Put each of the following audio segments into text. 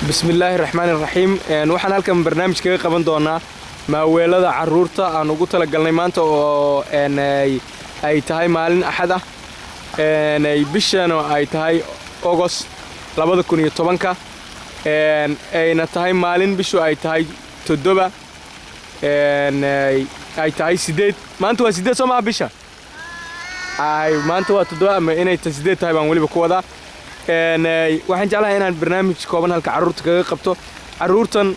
بسم الله الرحمن الرحيم waxaan halkan barnaamij kaga qaban doonaa maaweelada caruurta aan ugu tala galnay maanta oo ay tahay maalin axad ah ay bishan ay tahay August 2010 ayna tahay maalin bishu ay tahay 7 ay tahay 8 maanta waa 8 Soomaa bisha ay maanta waa 7 ama inay tahay 8 tahay baan waliba ku wadaa waxaan jeclahay inaan barnaamij kooban halka caruurta kaga qabto caruurtan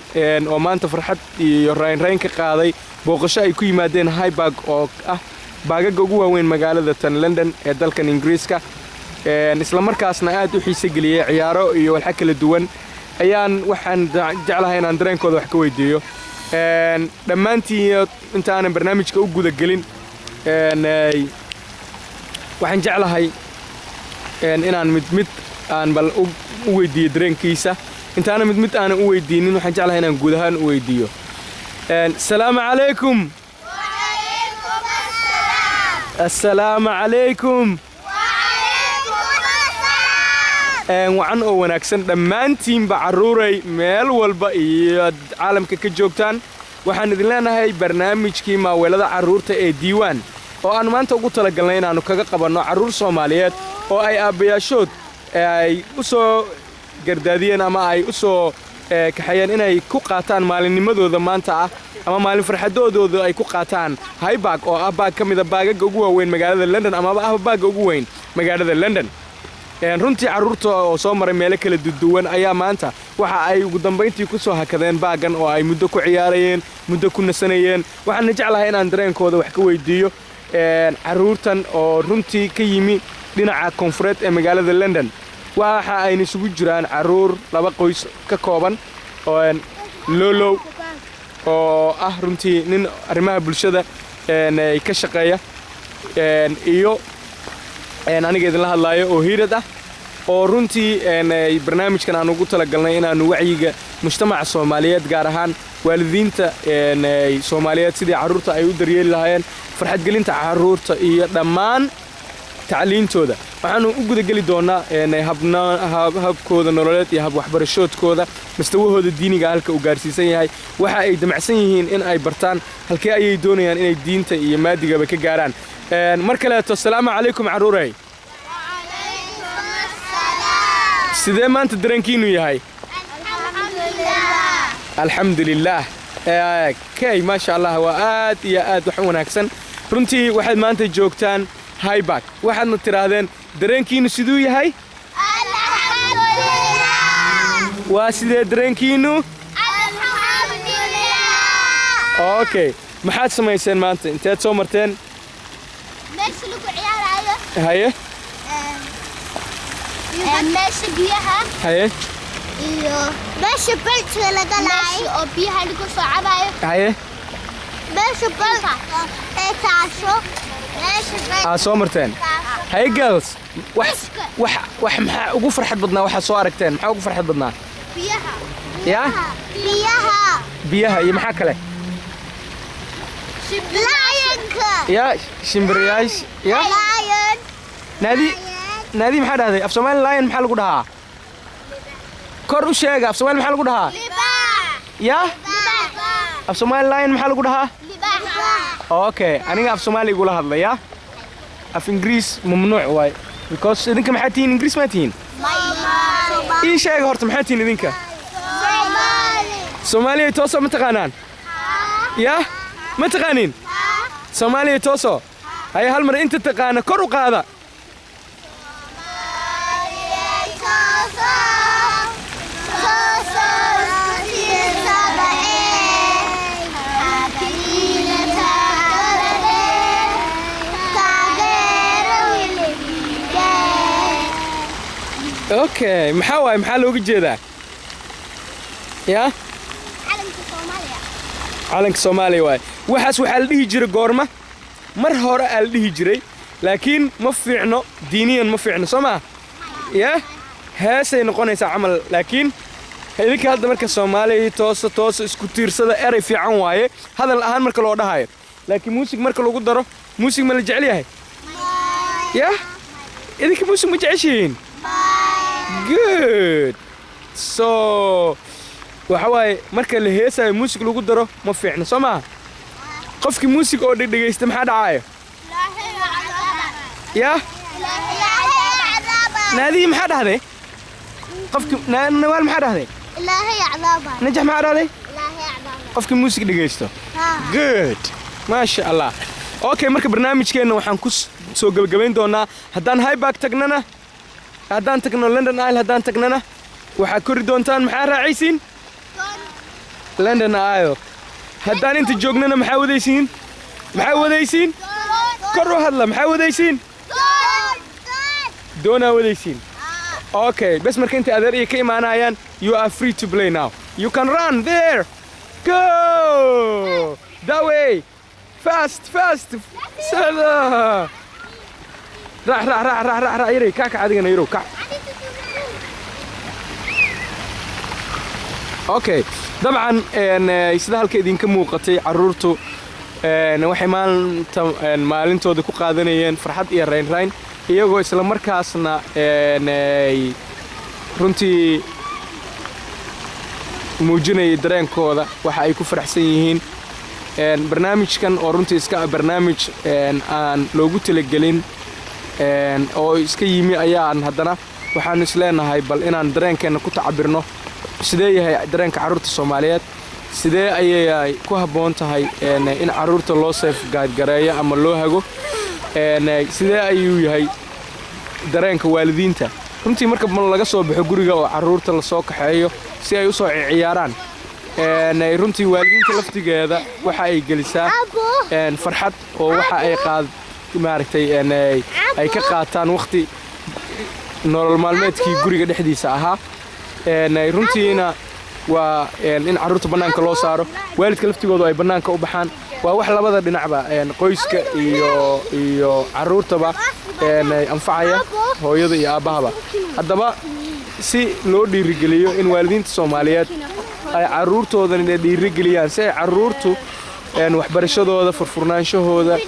oo maanta farxad iyo rayn ka qaaday booqasho ay ku yimaadeen Highbag oo ah baagaga ugu waaweyn magaalada tan London ee dalkan Ingiriiska isla markaasna aad u xiiso geliyay ciyaaro iyo wax kala duwan ayaan waxaan jeclahay inaan dareenkooda wax ka weydiiyo dhammaantiin inta aan barnaamijka u guda gelin waxaan jeclahay inaan mid aan bal u weydiiyo dareenkiisa intaana mid aan u weydiinin waxaan jeclahay inaan guud ahaan u weydiiyo السلام عليكم وعليكم السلام السلام عليكم وعليكم السلام وعن oo wanaagsan dhammaantiin ba caruuray meel walba iyo caalamka ka joogtaan waxaan idin leenahay barnaamijkii maaweelada caruurta ee diiwaan oo aan maanta ugu tala galnay inaanu kaga qabanno caruur Soomaaliyeed oo ay aabayaashood ay u soo gardaadiyeen ama ay u soo kaxayeen inay ku qaataan maalinnimadooda maanta ah ama maalin farxadoodooda ay ku qaataan Highbag oo ah baag kamid ah baagaga ugu waaweyn magaalada London ama ah baaga ugu weyn magaalada London runtii caruurta oo soo maray meel kala duwan ayaa maanta waxa ay ugu dambeyntii ku soo hakadeen baagan oo ay muddo ku ciyaarayeen muddo ku nasanayeen waxaan jeclahay inaan dareenkooda wax ka weydiiyo caruurtan oo runtii ka yimi dhinaca koonfureed ee magaalada London waxa ay isugu jiraan caruur laba qoys ka kooban oo lolow oo ah runtii nin arrimaha bulshada ay ka shaqeeya iyo aniga idin la hadlaayo oo hiirad ah oo runtii barnaamijkan aan ugu tala galnay inaanu wacyiga mujtamaca Soomaaliyeed gaar ahaan waalidiinta Soomaaliyeed sidii caruurta ay u daryeeli lahaayeen farxad gelinta caruurta iyo dhammaan tacliintooda waxaanu u guda gali doonaa habkooda nololeed iyo hab waxbarashoodkooda mustawahooda diiniga halka uu gaarsiisan yahay waxa ay damacsan yihiin in ay bartaan halkee ayay doonayaan inay diinta iyo maadigaba ka gaaraan mar kale assalaamu calaykum caruuray وعليكم السلام sidee maanta dareenkiinu yahay الحمد لله alxamdulillaah kay maasha allah waa aad iyo aad wax wanaagsan runtii waxaad maanta joogtaan Highbag waxaadna tiraahdeen dareenkiinu siduu yahay الحمد لله waa sidee dareenkiinu الحمد لله okay maxaad samayseen maanta inteed soo marteen ماشي لو عيارايو haye ماشي بيها haye iyo ماشي بلت la galay oo biyaha lagu soo cabayo haye ماشي بلت ee taasho ماشي aa soo marteen haye girls wax maxaa ugu farxad badnaa waxaad soo aragteen maxaa ugu farxad badnaa biyaha yaa biyaha iyo maxaa kale lionka yaa shimbiriyaash yaa lion naadi maxaa dhahday af Soomaali lion maxaa lagu dhahaa kor u sheega af Soomaali maxaa lagu dhahaa libaax yaa af Soomaali lion maxaa lagu dhahaa libaax okay aniga af Soomaali igula hadlaya af Ingiriis mamnuuc waay because idinka maxaa tihiin Ingiriis ma tihiin ii sheega horta maxaa tihiin idinka Soomaaliya tooso ma taqaanaan yaa ma taqaanin Soomaaliya tooso hay hal mar inta taqaana kor u qaada okay maxaa looga jeedaa yaa calanka Soomaaliya waay waxaas waxa la dhihi jiray goorma mar hore la dhihi jiray laakiin ma fiicno diiniyan ma fiicno Soomaa yaa heesay noqonaysaa camal laakiin idinka hadda marka Soomaaliya toos isku tiirsada eray fiican waaye hadal ahaan marka loo dhahayo laakiin muusig marka lagu daro muusig ma la jecel yahay yaa idinka muusig ma jeceshiin good so waxa waaye marka la heesayo muusig lagu daro ma fiicna soo maaha qofkii muusig oo dhegeysta maxaa dhacayo ya naadiyi maxaa dhahday qofkii nawaal maxaa dhahday ilaahay cadaaba najax maxaa dhahday ilaahay cadaaba qofkii muusig dhegeysto good maasha allah okay marka barnaamijkeena waxaan ku soo gabagabayn doonaa haddaan highback tagnana haddaan tagno London Isle haddaan tagnana waxaa kori doontaan maxaa raacaysiin London Isle haddaan inta joognana maxaa wadaysiin kor u hadla maxaa wadaysiin doonaa wadaysiin okay bas marka inta adeer iyo ka imaanayaan you are free to play now you can run there go that way fast سلا راح يري كاك عادينا يرو كاك اوكي طبعا ان sida halka idinka muuqatay caruurtu waxay maalintooda ku qaadanayeen farxad iyo rayn iyagoo isla markaasna runtii muujinay dareenkooda waxa ay ku faraxsan yihiin barnaamijkan oo runtii iska barnaamij aan loogu talagelin oo iska yimi ayaan haddana waxaan isleenahay bal inaan dareenkeena ku tacabirno sidee yahay dareenka caruurta Soomaaliyeed sidee ayay ku haboon tahay in caruurta loo safegareeyo ama loo hago sidee ayuu yahay dareenka waalidiinta runtii marka laga soo baxo guriga oo caruurta la soo kaxeeyo si ay u soo ciyaaraan runtii waalidiinta laftigeeda waxa ay gelisaa farxad oo waxa ay maaragtay ay ka qaataan waqti nolol maalmeedkii guriga dhexdiisa ahaa runtiina waa in caruurta banaanka loo saaro waalidka laftigoodu ay banaanka u baxaan waa wax labada dhinacba qoyska iyo caruurtaba anfacaya hooyada iyo aabahaba haddaba si loo dhiirigeliyo in waalidiinta Soomaaliyeed ay caruurtoodan dhiirigeliyaan si ay caruurtu waxbarashadooda furfurnaanshahooda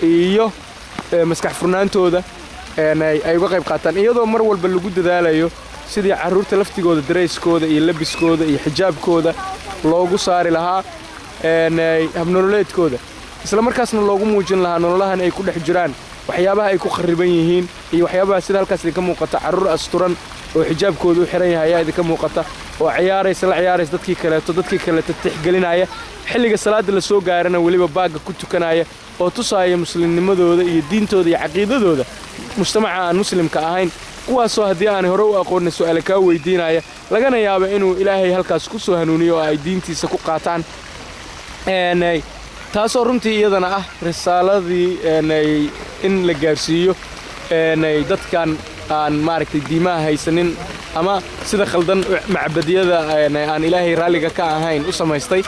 iyo maskax furnaantooda ay uga qayb qaataan iyadoo mar walba lagu dadaalayo sidii caruurta laftigooda dareyskooda iyo labiskooda iyo xijaabkooda loogu saari lahaa habnololeedkooda isla markaasna loogu muujin lahaa nololahan ay ku dhex jiraan waxyaabaha ay ku khariban yihiin iyo waxyaabaha sida halkaas idinka muuqata caruur asturan oo xijaabkooda u xiran yahay ayaa idinka muuqata oo ciyaaraysa dadkii kale tixgelinaya xilliga salaada la soo gaarana waliba baaga ku tukanaya oo tusaaya muslimnimadooda iyo diintooda iyo caqiidadooda mujtamaca aan muslimka ahayn kuwaasoo haddii aan hore u aqoon su'aal ka weydiinaya lagana yaabo inuu ilaahay halkaas ku soo hanuuniyo oo ay diintiisa ku qaataan taasoo runtii iyadana ah risaaladii in la gaarsiiyo dadkan aan maaragtay diimaha haysanin ama sida khaldan macbadiyada aan ilaahay raaliga ka ahayn u samaystay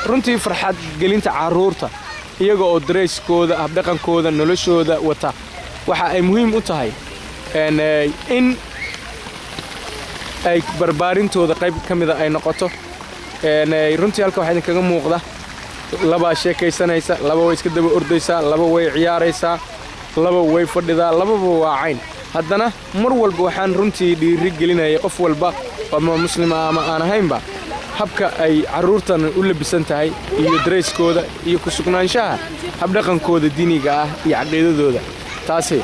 runtii farxad gelinta caruurta iyaga oo dareyskooda habdhaqankooda noloshooda wata waxa ay muhiim u tahay in ay barbaarintooda qayb ka mid ay noqoto runtii halka waxa idinkaga muuqda laba sheekaysanaysa laba way iska daba ordaysaa laba way ciyaaraysaa laba way fadhidaa lababa waa cayn haddana mar walba waxaan runtii dhiirigelinayay qof walba ama muslim ama aan ahaynba habka ay caruurtan u labisan tahay iyo dareyskooda iyo ku sugnaanshaha habdhaqankooda diiniga ah iyo caqiidadooda taasi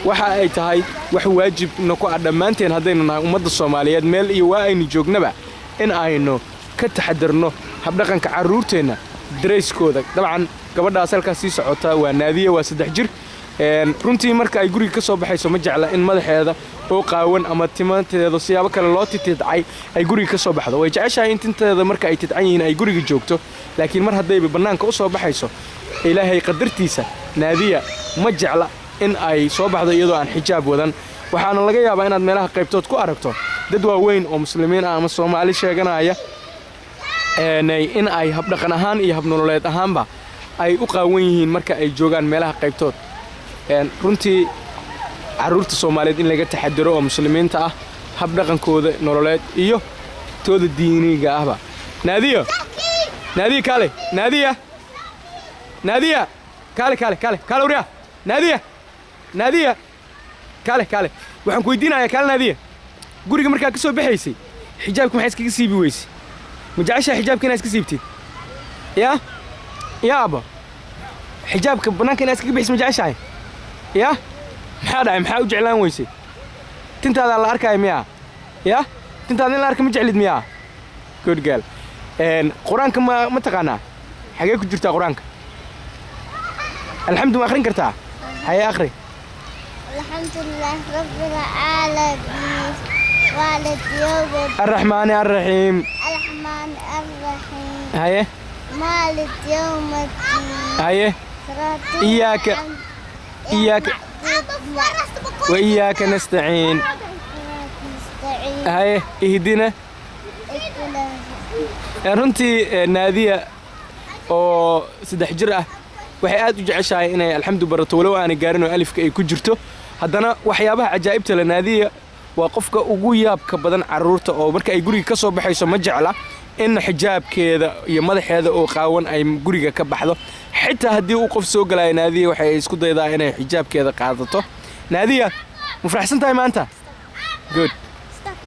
waxa ay tahay wax waajibna ku ah dhammaanteen haddaynu nahay ummadda Soomaaliyeed meel iyo waa aynu joognaba in aynu ka taxadarno habdhaqanka caruurteena dareyskooda dabcan gabadhaas halkaas sii socota waa Naadiya waa 3 jir runtii marka ay guriga ka soo baxayso ma jecla in madaxeeda oo qaawan ama timaanteeda siyaabo kale loo tidcay ay guriga ka soo baxdo way jeceshahay in tinteeda marka ay tidcan yihiin ay guriga joogto laakiin mar haday banaanka u soo baxayso ilaahay qadartiisa Naadiya ma jecla in ay soo baxdo iyadoo aan xijaab wadan waxaana laga yaabaa inaad meelaha qaybtood ku aragto dad waaweyn oo muslimiin ah ama Soomaali sheeganaya in ay habdhaqan ahaan iyo habnololeed ahaanba ay u qaawan yihiin marka ay joogaan meelaha qaybtood runtii caruurta Soomaaliyeed in laga taxadiro oo muslimiinta ah habdhaqankooda nololeed iyo tooda diiniga ahba Naadiya kale Naadiya kale uriya Naadiya kale waxaan ku weydiinayaa kale Naadiya guriga markaa ka soo baxaysay حجابك ما حيسكي سيبي ويس مجعشة حجابك ناس كسيبتي يا أبا حجابك بنانك ناس كبيس مجعشة يا محادا محاوج إعلان ويسي تنت هذا الله أركاي مياه يا تنت هذا الله أركا مجعلد مياه good girl قرآنك ما تقانا حقيقة جرتا قرآنك الحمد لله آخرين كرتا هيا آخري الحمد لله رب العالمين والد يوم الرحمن الرحيم الرحمن الرحيم هيا مالك يوم الدين هيا صراط إياك وإياك نستعين نستعين هيا اهدنا runtii naadiya oo 3 jir ah waxay aad u jeceshahay inay alxamdu barato walow aan gaarin oo alifka ay ku jirto haddana waxyaabaha cajaa'ibta la naadiya waa qofka ugu yaabka badan caruurta oo marka ay guriga ka soo baxayso ma jecla in xijaabkeeda iyo madaxeeda oo qaawan ay guriga ka baxdo xitaa haddii uu qof soo galay naadiya waxay isku daydaa inay xijaabkeeda qaadato naadiya ma faraxsan tahay maanta good